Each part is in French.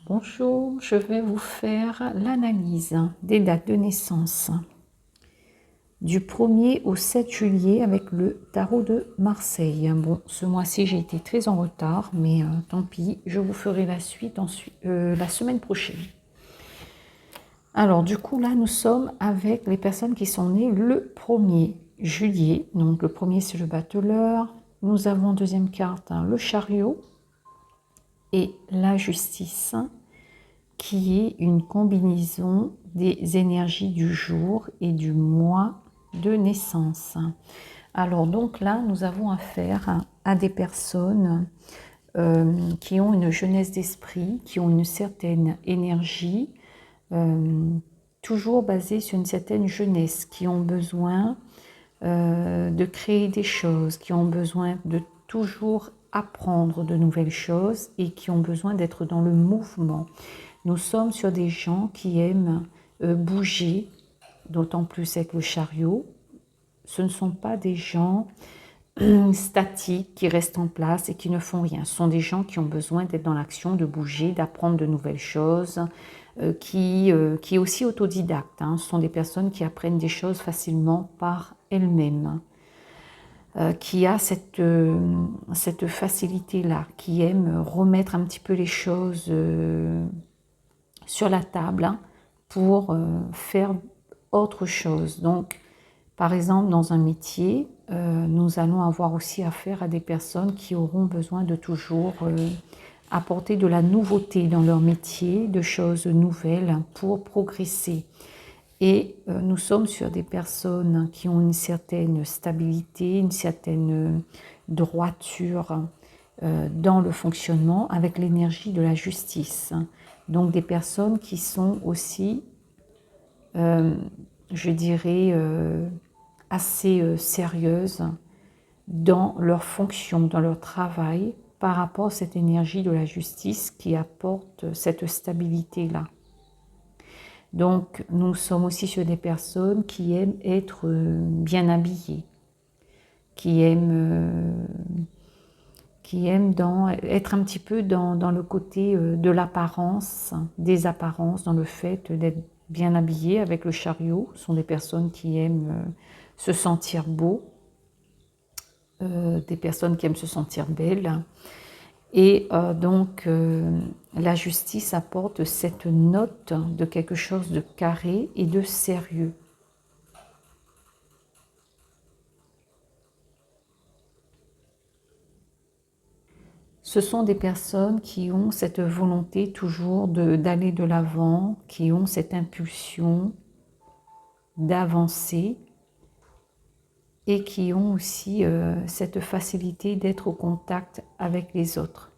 Bonjour, je vais vous faire l'analyse des dates de naissance du 1er au 7 juillet avec le tarot de Marseille. Bon, ce mois-ci, j'ai été très en retard, mais tant pis, je vous ferai la suite la semaine prochaine. Alors, du coup, là, nous sommes avec les personnes qui sont nées le 1er juillet. Donc, le premier, c'est le battleur. Nous avons en deuxième carte le chariot et la justice, qui est une combinaison des énergies du jour et du mois de naissance. Alors donc là, nous avons affaire à des personnes qui ont une jeunesse d'esprit, qui ont une certaine énergie, toujours basée sur une certaine jeunesse, qui ont besoin de créer des choses, qui ont besoin de toujours apprendre de nouvelles choses et qui ont besoin d'être dans le mouvement. Nous sommes sur des gens qui aiment bouger, d'autant plus avec le chariot. Ce ne sont pas des gens statiques qui restent en place et qui ne font rien. Ce sont des gens qui ont besoin d'être dans l'action, de bouger, d'apprendre de nouvelles choses, qui est aussi autodidacte. Hein. Ce sont des personnes qui apprennent des choses facilement par elles-mêmes. Qui a cette facilité-là, qui aime remettre un petit peu les choses sur la table pour faire autre chose. Donc, par exemple, dans un métier, nous allons avoir aussi affaire à des personnes qui auront besoin de toujours apporter de la nouveauté dans leur métier, de choses nouvelles pour progresser. Et nous sommes sur des personnes qui ont une certaine stabilité, une certaine droiture dans le fonctionnement avec l'énergie de la justice. Donc des personnes qui sont aussi, je dirais, assez sérieuses dans leur fonction, dans leur travail, par rapport à cette énergie de la justice qui apporte cette stabilité-là. Donc, nous sommes aussi sur des personnes qui aiment être bien habillées, qui aiment être un petit peu dans le côté de l'apparence, des apparences, dans le fait d'être bien habillées avec le chariot. Ce sont des personnes qui aiment se sentir beaux, des personnes qui aiment se sentir belles. Et donc, la justice apporte cette note de quelque chose de carré et de sérieux. Ce sont des personnes qui ont cette volonté toujours d'aller de l'avant, qui ont cette impulsion d'avancer et qui ont aussi cette facilité d'être au contact avec les autres.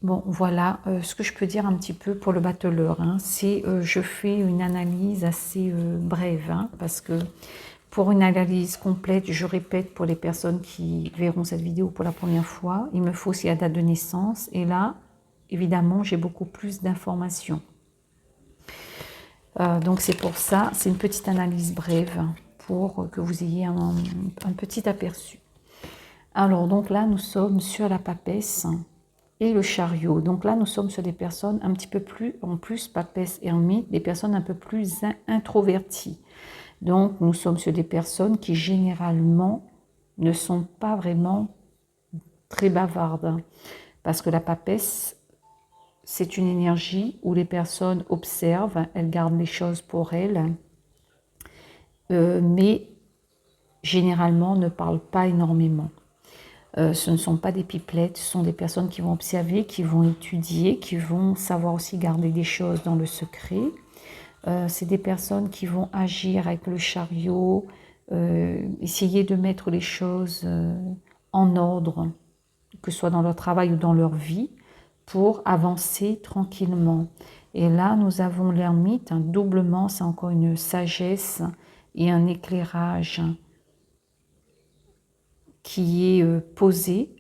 Bon, voilà ce que je peux dire un petit peu pour le battleur. Hein. Je fais une analyse assez brève, hein, parce que pour une analyse complète, je répète pour les personnes qui verront cette vidéo pour la première fois, il me faut aussi la date de naissance. Et là, évidemment, j'ai beaucoup plus d'informations. Donc c'est pour ça, c'est une petite analyse brève pour que vous ayez un petit aperçu. Alors, donc là, nous sommes sur la papesse et le chariot. Donc là, nous sommes sur des personnes un petit peu plus, en plus, papesse, ermite, des personnes un peu plus introverties. Donc, nous sommes sur des personnes qui, généralement, ne sont pas vraiment très bavardes. Parce que la papesse, c'est une énergie où les personnes observent, elles gardent les choses pour elles, mais généralement ne parlent pas énormément. Ce ne sont pas des pipelettes, ce sont des personnes qui vont observer, qui vont étudier, qui vont savoir aussi garder des choses dans le secret. C'est des personnes qui vont agir avec le chariot, essayer de mettre les choses en ordre, que ce soit dans leur travail ou dans leur vie, pour avancer tranquillement. Et là, nous avons l'ermite, doublement, c'est encore une sagesse et un éclairage qui est posé.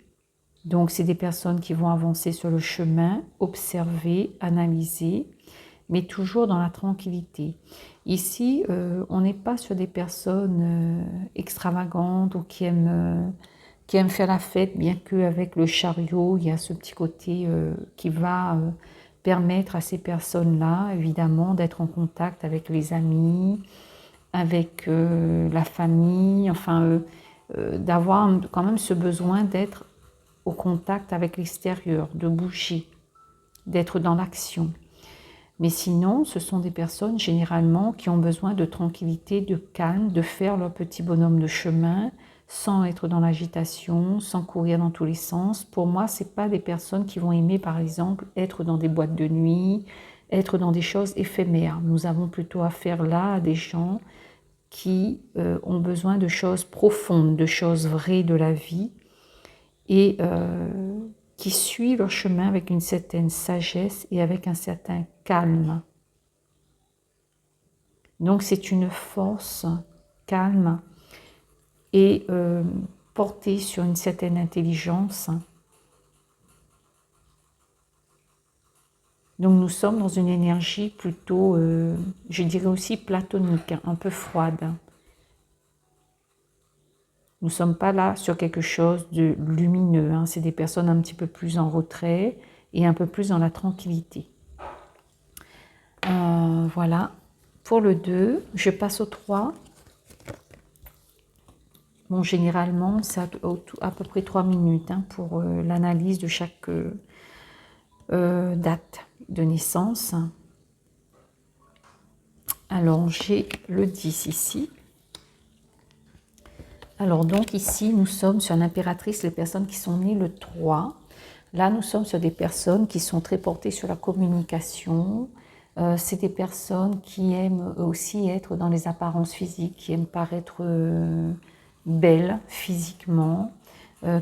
Donc, c'est des personnes qui vont avancer sur le chemin, observer, analyser, mais toujours dans la tranquillité. Ici, on n'est pas sur des personnes extravagantes ou qui qui aiment faire la fête, bien qu'avec le chariot, il y a ce petit côté qui va permettre à ces personnes-là, évidemment, d'être en contact avec les amis, avec la famille, enfin, d'avoir quand même ce besoin d'être au contact avec l'extérieur, de bouger, d'être dans l'action. Mais sinon, ce sont des personnes généralement qui ont besoin de tranquillité, de calme, de faire leur petit bonhomme de chemin sans être dans l'agitation, sans courir dans tous les sens. Pour moi, ce n'est pas des personnes qui vont aimer, par exemple, être dans des boîtes de nuit, être dans des choses éphémères. Nous avons plutôt affaire là à des gens qui ont besoin de choses profondes, de choses vraies de la vie et qui suivent leur chemin avec une certaine sagesse et avec un certain calme. Donc c'est une force calme et portée sur une certaine intelligence. Donc nous sommes dans une énergie plutôt, je dirais aussi platonique, un peu froide. Nous ne sommes pas là sur quelque chose de lumineux, hein. C'est des personnes un petit peu plus en retrait et un peu plus dans la tranquillité. Voilà, pour le 2, je passe au 3. Bon, généralement, c'est à peu près 3 minutes hein, pour l'analyse de chaque date de naissance. Alors, j'ai le 10 ici. Alors donc ici, nous sommes sur l'impératrice, les personnes qui sont nées le 3. Là, nous sommes sur des personnes qui sont très portées sur la communication. C'est des personnes qui aiment aussi être dans les apparences physiques, qui aiment paraître belles physiquement,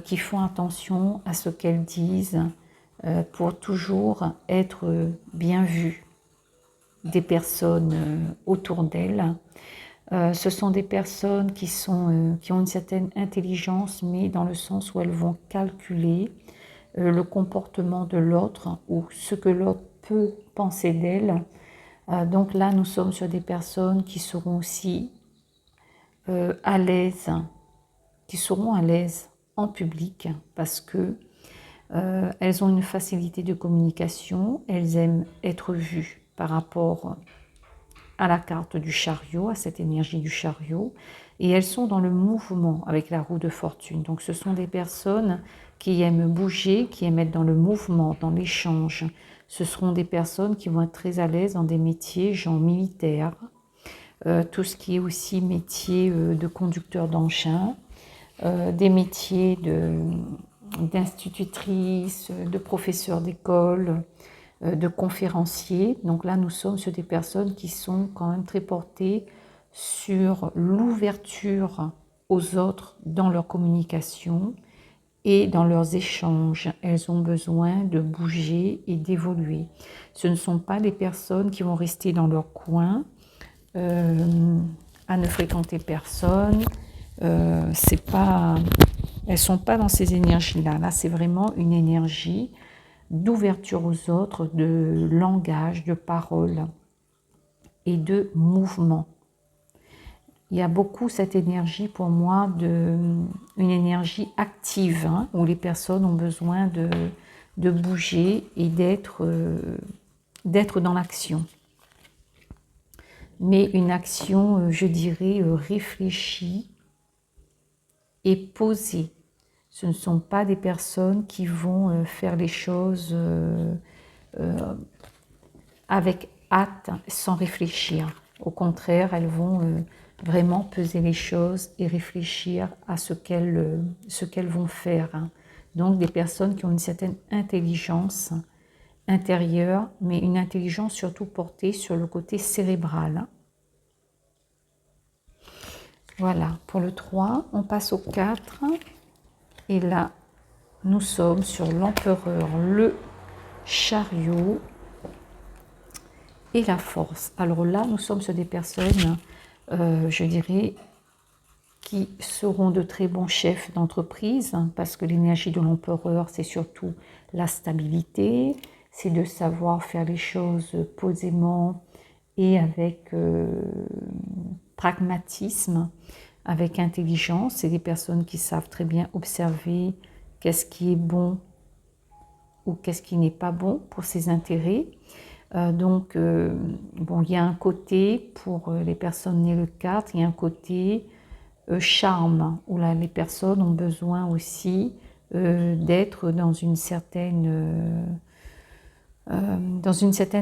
qui font attention à ce qu'elles disent pour toujours être bien vues des personnes autour d'elles. Ce sont des personnes qui ont une certaine intelligence, mais dans le sens où elles vont calculer le comportement de l'autre ou ce que l'autre peut penser d'elle. Donc là, nous sommes sur des personnes qui seront aussi à l'aise, qui seront à l'aise en public parce que elles ont une facilité de communication, elles aiment être vues par rapport à la carte du chariot, à cette énergie du chariot, et elles sont dans le mouvement avec la roue de fortune. Donc ce sont des personnes qui aiment bouger, qui aiment être dans le mouvement, dans l'échange. Ce seront des personnes qui vont être très à l'aise dans des métiers, genre militaires, tout ce qui est aussi métier de conducteur d'engin, des métiers d'institutrice, de professeur d'école, de conférenciers. Donc là, nous sommes sur des personnes qui sont quand même très portées sur l'ouverture aux autres dans leur communication et dans leurs échanges. Elles ont besoin de bouger et d'évoluer. Ce ne sont pas des personnes qui vont rester dans leur coin, à ne fréquenter personne. C'est pas, elles ne sont pas dans ces énergies-là. Là, c'est vraiment une énergie d'ouverture aux autres, de langage, de parole et de mouvement. Il y a beaucoup cette énergie pour moi, une énergie active, hein, où les personnes ont besoin de bouger et d'être dans l'action. Mais une action, je dirais, réfléchie et posée. Ce ne sont pas des personnes qui vont faire les choses avec hâte, sans réfléchir. Au contraire, elles vont vraiment peser les choses et réfléchir à ce qu'elles vont faire. Donc des personnes qui ont une certaine intelligence intérieure, mais une intelligence surtout portée sur le côté cérébral. Voilà, pour le 3, on passe au 4. Et là, nous sommes sur l'empereur, le chariot et la force. Alors là, nous sommes sur des personnes, je dirais, qui seront de très bons chefs d'entreprise, hein, parce que l'énergie de l'empereur, c'est surtout la stabilité, c'est de savoir faire les choses posément et avec pragmatisme. avec intelligence. C'est des personnes qui savent très bien observer qu'est-ce qui est bon ou qu'est-ce qui n'est pas bon pour ses intérêts. Bon, il y a un côté, pour les personnes nées le 4, il y a un côté charme, où là, les personnes ont besoin aussi d'être dans une certaine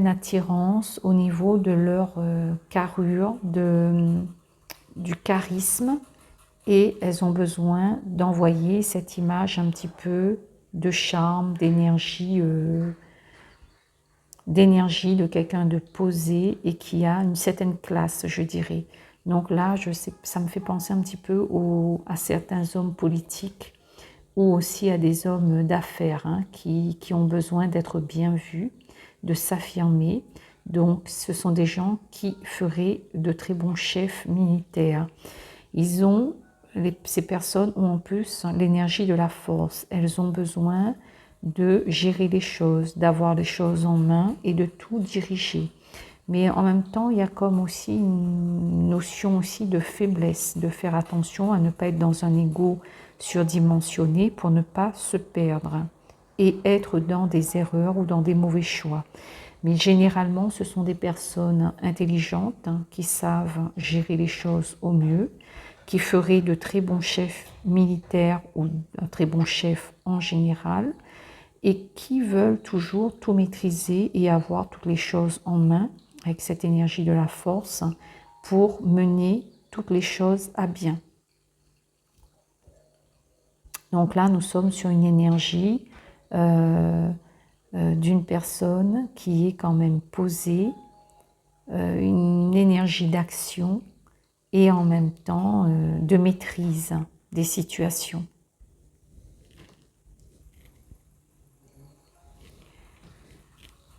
attirance au niveau de leur carrure, du charisme, et elles ont besoin d'envoyer cette image un petit peu de charme, d'énergie, de quelqu'un de posé et qui a une certaine classe, je dirais. Donc là, je sais, ça me fait penser un petit peu à certains hommes politiques ou aussi à des hommes d'affaires hein, qui ont besoin d'être bien vus, de s'affirmer. Donc ce sont des gens qui feraient de très bons chefs militaires. Ces personnes ont en plus l'énergie de la force. Elles ont besoin de gérer les choses, d'avoir les choses en main et de tout diriger. Mais en même temps, il y a comme aussi une notion aussi de faiblesse, de faire attention à ne pas être dans un ego surdimensionné pour ne pas se perdre et être dans des erreurs ou dans des mauvais choix. Mais généralement, ce sont des personnes intelligentes hein, qui savent gérer les choses au mieux, qui feraient de très bons chefs militaires ou un très bon chef en général, et qui veulent toujours tout maîtriser et avoir toutes les choses en main avec cette énergie de la force pour mener toutes les choses à bien. Donc là, nous sommes sur une énergie d'une personne qui est quand même posée, une énergie d'action et en même temps de maîtrise des situations.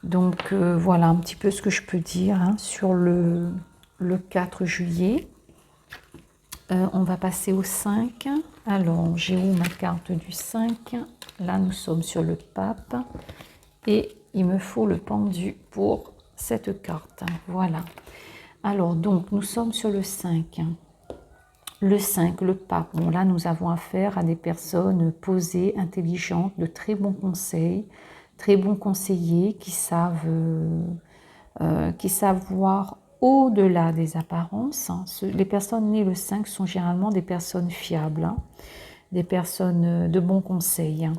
Donc voilà un petit peu ce que je peux dire hein, sur le 4 juillet. On va passer au 5. Alors, j'ai où ma carte du 5? Là, nous sommes sur le pape. Et il me faut le pendu pour cette carte. Voilà. Alors, donc, nous sommes sur le 5. Le 5, le pape. Bon, là, nous avons affaire à des personnes posées, intelligentes, de très bons conseils, très bons conseillers qui savent voir au-delà des apparences. Les personnes nées le 5 sont généralement des personnes fiables, hein, des personnes de bons conseils.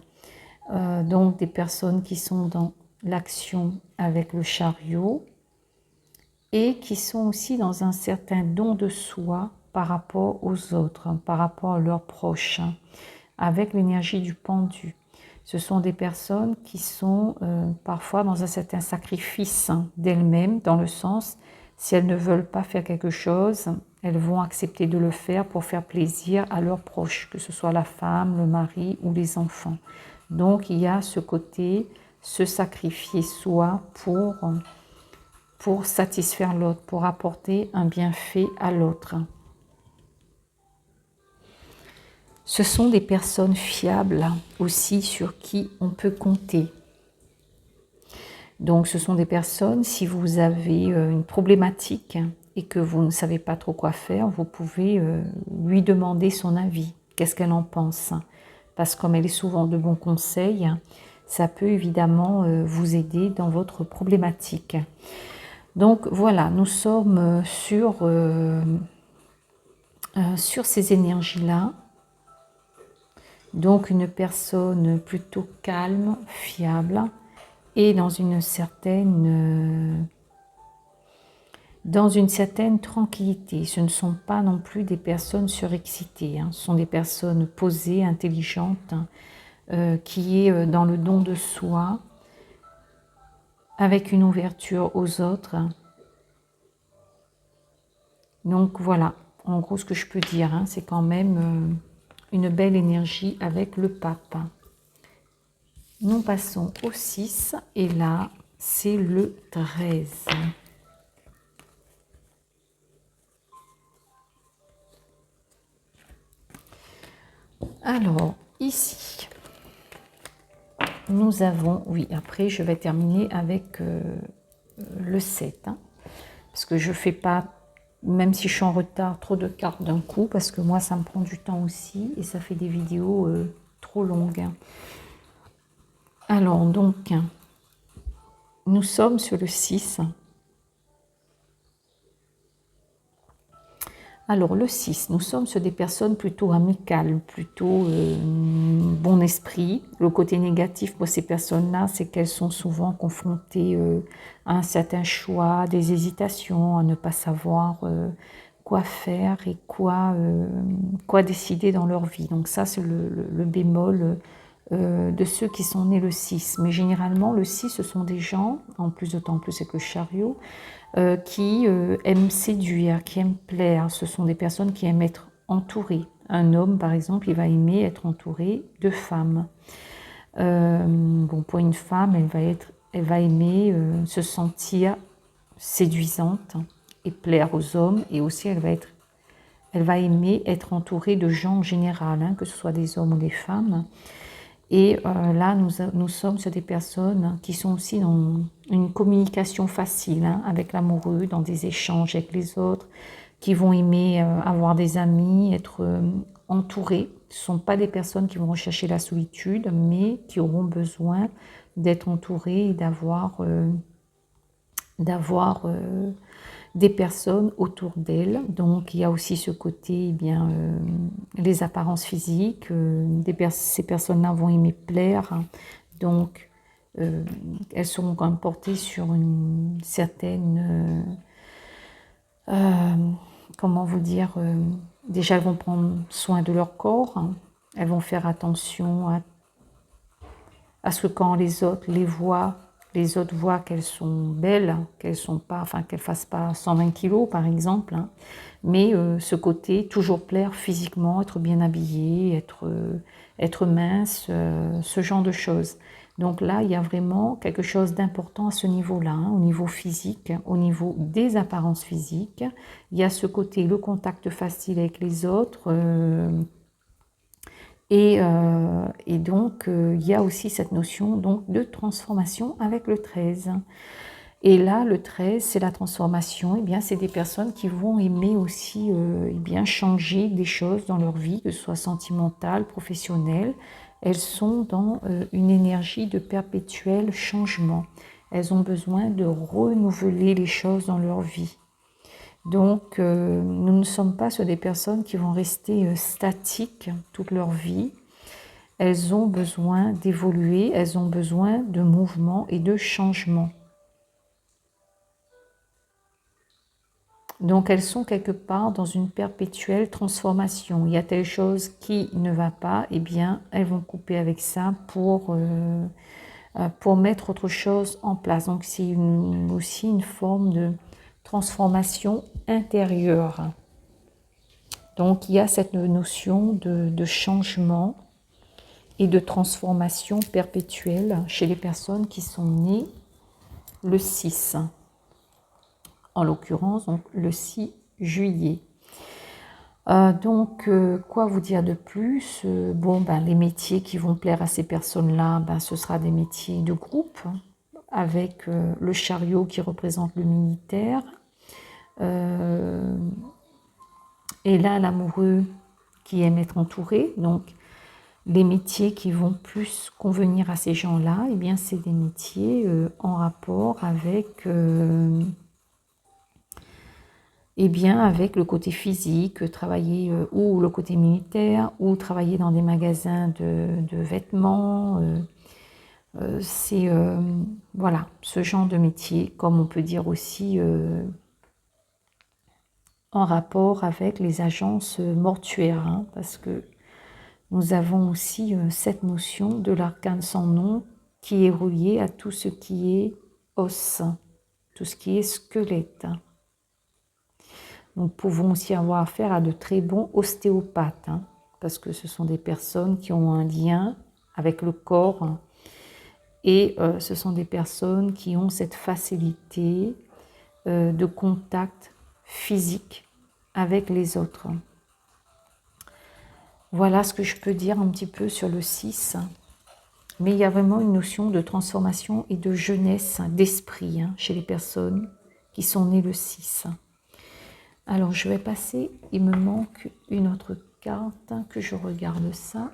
Donc des personnes qui sont dans l'action avec le chariot et qui sont aussi dans un certain don de soi par rapport aux autres, par rapport à leurs proches, avec l'énergie du pendu. Ce sont des personnes qui sont parfois dans un certain sacrifice d'elles-mêmes, dans le sens, si elles ne veulent pas faire quelque chose, elles vont accepter de le faire pour faire plaisir à leurs proches, que ce soit la femme, le mari ou les enfants. Donc il y a ce côté, se sacrifier soi pour satisfaire l'autre, pour apporter un bienfait à l'autre. Ce sont des personnes fiables aussi sur qui on peut compter. Donc ce sont des personnes, si vous avez une problématique et que vous ne savez pas trop quoi faire, vous pouvez lui demander son avis. Qu'est-ce qu'elle en pense? Parce que comme elle est souvent de bons conseils, ça peut évidemment vous aider dans votre problématique. Donc voilà, nous sommes sur ces énergies-là. Donc une personne plutôt calme, fiable et dans une certaine tranquillité. Ce ne sont pas non plus des personnes surexcitées, hein. Ce sont des personnes posées, intelligentes, qui est dans le don de soi, avec une ouverture aux autres. Donc voilà, en gros ce que je peux dire, hein, c'est quand même une belle énergie avec le pape. Nous passons au 6 et là c'est le 13. Alors ici nous avons, oui après je vais terminer avec le 7, hein, parce que je ne fais pas même si je suis en retard, trop de cartes d'un coup, parce que moi, ça me prend du temps aussi, et ça fait des vidéos trop longues. Alors, donc, nous sommes sur le 6. Alors, le 6, nous sommes sur des personnes plutôt amicales, plutôt bon esprit. Le côté négatif pour ces personnes-là, c'est qu'elles sont souvent confrontées à un certain choix, des hésitations, à ne pas savoir quoi faire et quoi décider dans leur vie. Donc ça, c'est le bémol de ceux qui sont nés le 6. Mais généralement, le 6, ce sont des gens, en plus d'autant plus avec le chariot, qui aiment séduire, qui aiment plaire. Ce sont des personnes qui aiment être entourées. Un homme, par exemple, il va aimer être entouré de femmes. Bon, pour une femme, elle va aimer se sentir séduisante et plaire aux hommes. Et aussi, elle va aimer être entourée de gens en général, hein, que ce soit des hommes ou des femmes. Et là, nous sommes sur des personnes qui sont aussi dans une communication facile hein, avec l'amoureux, dans des échanges avec les autres, qui vont aimer avoir des amis, être entourés. Ce ne sont pas des personnes qui vont rechercher la solitude, mais qui auront besoin d'être entourées et d'avoir des personnes autour d'elles. Donc il y a aussi ce côté, eh bien, les apparences physiques. Ces personnes-là vont aimer plaire. Donc elles seront quand même portées sur une certaine... comment vous dire déjà, elles vont prendre soin de leur corps. Elles vont faire attention à ce que quand les autres les autres voient qu'elles sont belles, qu'elles sont pas, enfin qu'elles fassent pas 120 kilos par exemple, hein, mais ce côté toujours plaire physiquement, être bien habillée, être mince, ce genre de choses. Donc là, il y a vraiment quelque chose d'important à ce niveau-là, hein, au niveau physique, au niveau des apparences physiques. Il y a ce côté, le contact facile avec les autres. Et donc, il y a aussi cette notion donc, de transformation avec le 13. Et là, le 13, c'est la transformation. Eh bien, c'est des personnes qui vont aimer aussi eh bien, changer des choses dans leur vie, que ce soit sentimentale, professionnelle. Elles sont dans une énergie de perpétuel changement. Elles ont besoin de renouveler les choses dans leur vie. Donc, nous ne sommes pas sur des personnes qui vont rester statiques toute leur vie. Elles ont besoin d'évoluer, elles ont besoin de mouvement et de changement. Donc, elles sont quelque part dans une perpétuelle transformation. Il y a telle chose qui ne va pas, eh bien, elles vont couper avec ça pour mettre autre chose en place. Donc, c'est aussi une forme de transformation intérieure. Donc, il y a cette notion de changement et de transformation perpétuelle chez les personnes qui sont nées le 6. En l'occurrence, donc, le 6 juillet. Quoi vous dire de plus? Bon, les métiers qui vont plaire à ces personnes-là, ce sera des métiers de groupe, avec le chariot qui représente le militaire. Et là, l'amoureux qui aime être entouré. Donc, les métiers qui vont plus convenir à ces gens-là, eh bien, c'est des métiers en rapport avec... eh bien, avec le côté physique, travailler ou le côté militaire, ou travailler dans des magasins de vêtements. C'est voilà, ce genre de métier, comme on peut dire aussi en rapport avec les agences mortuaires, hein, parce que nous avons aussi cette notion de l'arcane sans nom qui est reliée à tout ce qui est os, tout ce qui est squelette. Nous pouvons aussi avoir affaire à de très bons ostéopathes, hein, parce que ce sont des personnes qui ont un lien avec le corps, hein, et ce sont des personnes qui ont cette facilité de contact physique avec les autres. Voilà ce que je peux dire un petit peu sur le 6. Mais il y a vraiment une notion de transformation et de jeunesse, d'esprit, hein, chez les personnes qui sont nées le 6. Alors, je vais passer, il me manque une autre carte, que je regarde ça.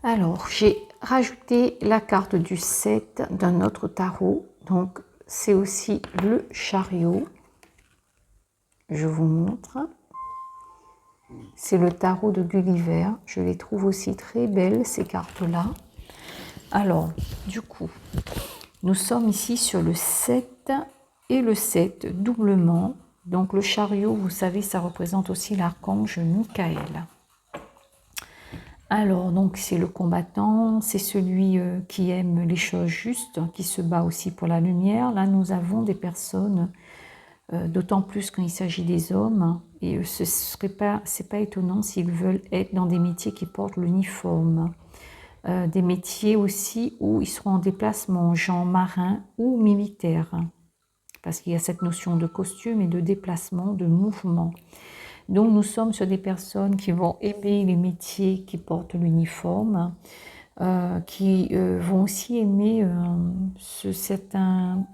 Alors, j'ai rajouté la carte du 7 d'un autre tarot. Donc, c'est aussi le chariot. Je vous montre. C'est le tarot de Gulliver. Je les trouve aussi très belles, ces cartes-là. Alors, du coup, nous sommes ici sur le 7 et le 7 doublement. Donc, le chariot, vous savez, ça représente aussi l'archange Michael. Alors, donc, c'est le combattant, c'est celui qui aime les choses justes, qui se bat aussi pour la lumière. Là, nous avons des personnes, d'autant plus quand il s'agit des hommes, et ce serait pas, c'est pas étonnant s'ils veulent être dans des métiers qui portent l'uniforme. Des métiers aussi où ils seront en déplacement, genre marin ou militaire, parce qu'il y a cette notion de costume et de déplacement, de mouvement. Donc nous sommes sur des personnes qui vont aimer les métiers qui portent l'uniforme, qui vont aussi aimer un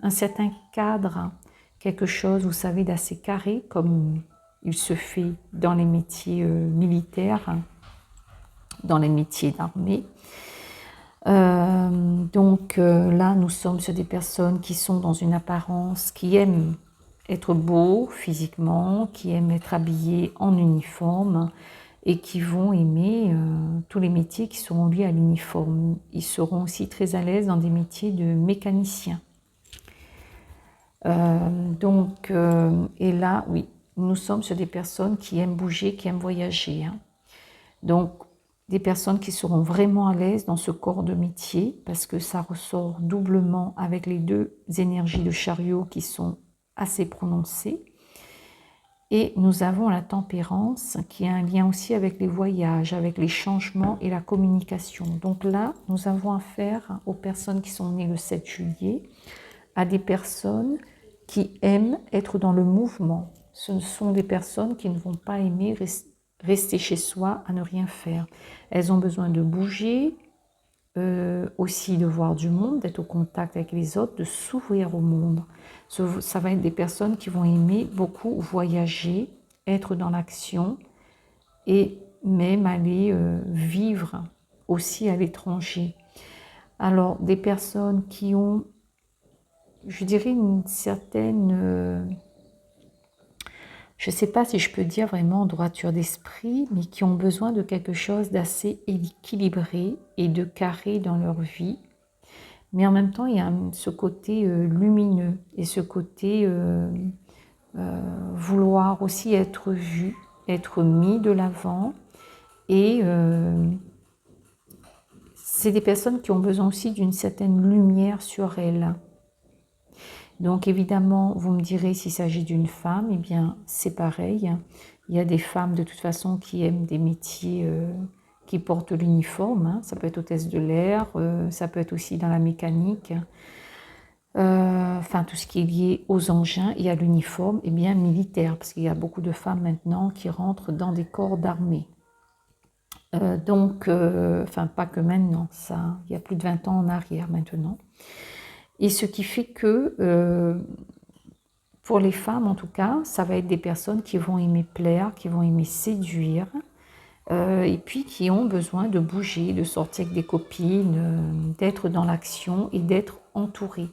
certain cadre, quelque chose, vous savez, d'assez carré, comme il se fait dans les métiers militaires, dans les métiers d'armée. Là, nous sommes sur des personnes qui sont dans une apparence, qui aiment être beaux physiquement, qui aiment être habillés en uniforme et qui vont aimer tous les métiers qui seront liés à l'uniforme. Ils seront aussi très à l'aise dans des métiers de mécaniciens. Et là, oui, nous sommes sur des personnes qui aiment bouger, qui aiment voyager. Hein. Donc, des personnes qui seront vraiment à l'aise dans ce corps de métier parce que ça ressort doublement avec les deux énergies de chariot qui sont assez prononcées. Et nous avons la tempérance qui a un lien aussi avec les voyages, avec les changements et la communication. Donc là, nous avons affaire aux personnes qui sont nées le 7 juillet, à des personnes qui aiment être dans le mouvement. Ce sont des personnes qui ne vont pas aimer rester chez soi à ne rien faire. Elles ont besoin de bouger, aussi de voir du monde, d'être au contact avec les autres, de s'ouvrir au monde. Ça va être des personnes qui vont aimer beaucoup voyager, être dans l'action et même aller vivre aussi à l'étranger. Alors, des personnes qui ont, je dirais, une certaine... je ne sais pas si je peux dire vraiment droiture d'esprit, mais qui ont besoin de quelque chose d'assez équilibré et de carré dans leur vie. Mais en même temps, il y a ce côté lumineux et ce côté vouloir aussi être vu, être mis de l'avant. Et c'est des personnes qui ont besoin aussi d'une certaine lumière sur elles. Donc évidemment, vous me direz s'il s'agit d'une femme, eh bien c'est pareil. Il y a des femmes de toute façon qui aiment des métiers qui portent l'uniforme. Hein. Ça peut être hôtesse de l'air, ça peut être aussi dans la mécanique. Enfin tout ce qui est lié aux engins et à l'uniforme, eh bien militaire, parce qu'il y a beaucoup de femmes maintenant qui rentrent dans des corps d'armée. Enfin pas que maintenant, ça, il y a plus de 20 ans en arrière maintenant. Et ce qui fait que, pour les femmes en tout cas, ça va être des personnes qui vont aimer plaire, qui vont aimer séduire, et puis qui ont besoin de bouger, de sortir avec des copines, d'être dans l'action et d'être entourées.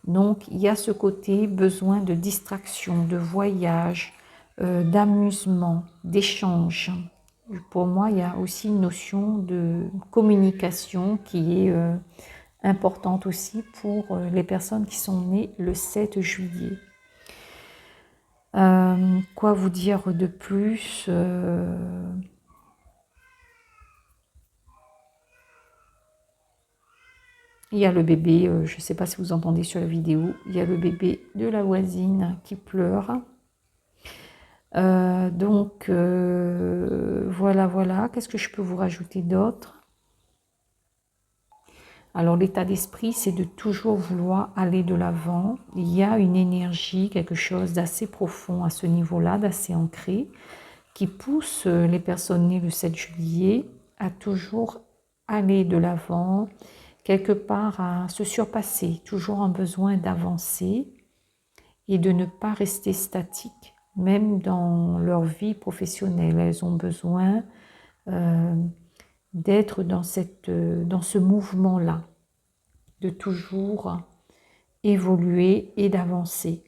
Donc il y a ce côté besoin de distraction, de voyage, d'amusement, d'échange. Pour moi, il y a aussi une notion de communication qui est importante aussi pour les personnes qui sont nées le 7 juillet. Quoi vous dire de plus Il y a le bébé, je ne sais pas si vous entendez sur la vidéo, il y a le bébé de la voisine qui pleure. Voilà. Qu'est-ce que je peux vous rajouter d'autre? Alors l'état d'esprit, c'est de toujours vouloir aller de l'avant. Il y a une énergie, quelque chose d'assez profond à ce niveau-là, d'assez ancré, qui pousse les personnes nées le 7 juillet à toujours aller de l'avant, quelque part à se surpasser, toujours un besoin d'avancer et de ne pas rester statiques, même dans leur vie professionnelle. Elles ont besoin d'être dans ce mouvement-là, de toujours évoluer et d'avancer.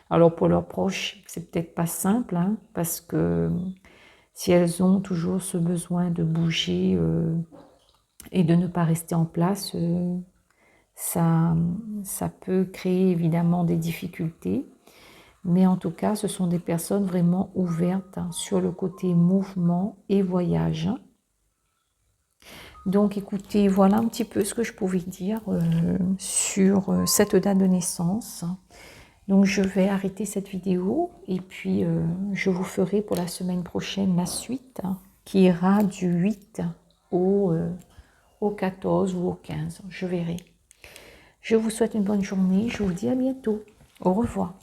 Alors pour leurs proches, c'est peut-être pas simple, hein, parce que si elles ont toujours ce besoin de bouger et de ne pas rester en place, ça peut créer évidemment des difficultés. Mais en tout cas, ce sont des personnes vraiment ouvertes sur le côté mouvement et voyage. Donc écoutez, voilà un petit peu ce que je pouvais dire sur cette date de naissance. Donc je vais arrêter cette vidéo et puis je vous ferai pour la semaine prochaine la suite qui ira du 8 au 14 ou au 15, je verrai. Je vous souhaite une bonne journée, je vous dis à bientôt. Au revoir.